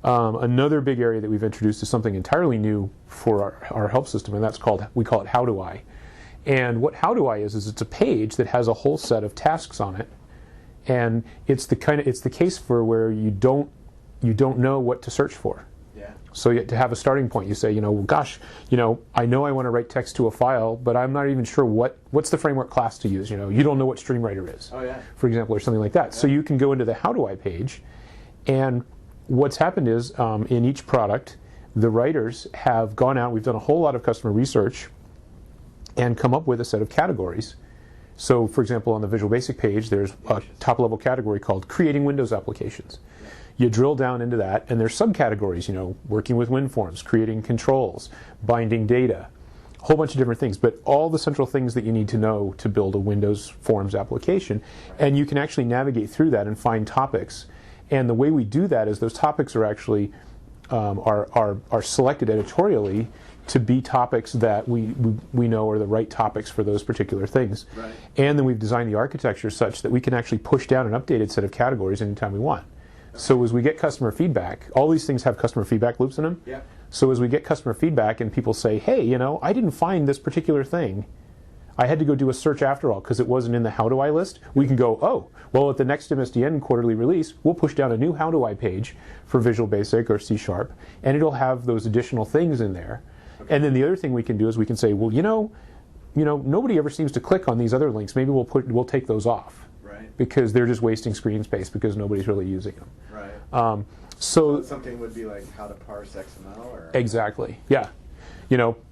Another big area that we've introduced is something entirely new for our help system, and we call it How Do I. And what How Do I is it's a page that has a whole set of tasks on it, and it's the case for where you don't know what to search for. Yeah. So you have to have a starting point. You say, well, gosh, I know I want to write text to a file, but I'm not even sure what's the framework class to use. You don't know what StreamWriter is, oh, yeah, for example, or something like that. Yeah. So you can go into the How Do I page, and what's happened is in each product, the writers have gone out. We've done a whole lot of customer research and come up with a set of categories. So, for example, on the Visual Basic page, there's a top-level category called Creating Windows Applications. Yeah. You drill down into that, and there's subcategories, working with WinForms, creating controls, binding data, a whole bunch of different things, but all the central things that you need to know to build a Windows Forms application. Right. And you can actually navigate through that and find topics. And the way we do that is those topics are actually are selected editorially to be topics that we know are the right topics for those particular things. Right. And then we've designed the architecture such that we can actually push down an updated set of categories anytime we want. Okay. So as we get customer feedback, all these things have customer feedback loops in them. Yeah. So as we get customer feedback and people say, hey, I didn't find this particular thing, I had to go do a search after all because it wasn't in the How Do I list, we can go, oh, well, at the next MSDN quarterly release, we'll push down a new How Do I page for Visual Basic or C#, and it'll have those additional things in there. Okay. And then the other thing we can do is we can say, well, nobody ever seems to click on these other links. Maybe we'll take those off. Right. Because they're just wasting screen space because nobody's really using them. Right. So something would be like how to parse XML, or exactly, yeah.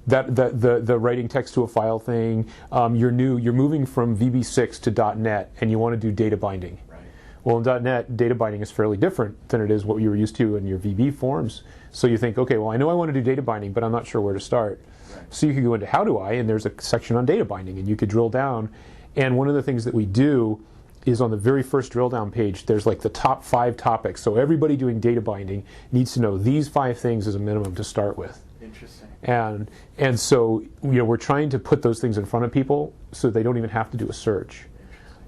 That the writing text to a file thing. You're moving from VB6 to .NET, and you want to do data binding. Right. Well, in .NET, data binding is fairly different than it is what you were used to in your VB forms. So you think, okay, well, I know I want to do data binding, but I'm not sure where to start. Right. So you could go into How Do I, and there's a section on data binding, and you could drill down. And one of the things that we do is on the very first drill down page, there's like the top 5 topics. So everybody doing data binding needs to know these 5 things as a minimum to start with. Interesting. And so we're trying to put those things in front of people so they don't even have to do a search.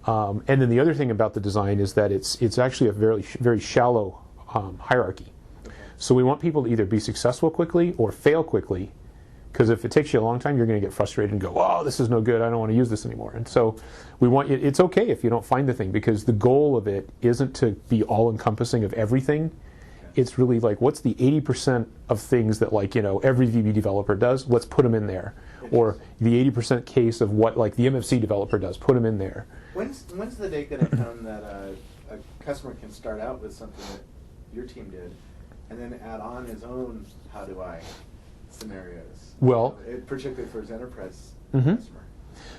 And then the other thing about the design is that it's actually a very, very shallow hierarchy. Okay. So we want people to either be successful quickly or fail quickly, because if it takes you a long time, you're going to get frustrated and go, oh, this is no good, I don't want to use this anymore. And so we want it's okay if you don't find the thing, because the goal of it isn't to be all-encompassing of everything. It's really like, what's the 80% of things that every VB developer does? Let's put them in there. Or the 80% case of what the MFC developer does, put them in there. When's the day going to come that a customer can start out with something that your team did, and then add on his own How Do I scenarios? Well, particularly for his enterprise mm-hmm. customer.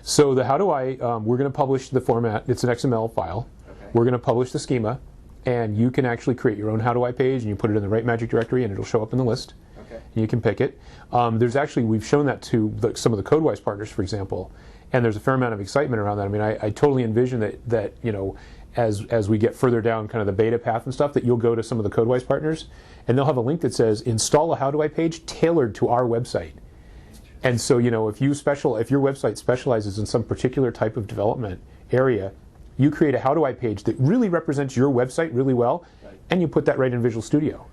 So the How Do I, we're going to publish the format. It's an XML file. Okay. We're going to publish the schema. And you can actually create your own How Do I page, and you put it in the right Magic Directory, and it'll show up in the list. Okay. And you can pick it. We've shown that to some of the CodeWise partners, for example, and there's a fair amount of excitement around that. I mean, I totally envision that as we get further down kind of the beta path and stuff, that you'll go to some of the CodeWise partners, and they'll have a link that says, install a How Do I page tailored to our website. And so, if your website specializes in some particular type of development area, you create a How Do I page that really represents your website really well, right. And you put that right in Visual Studio.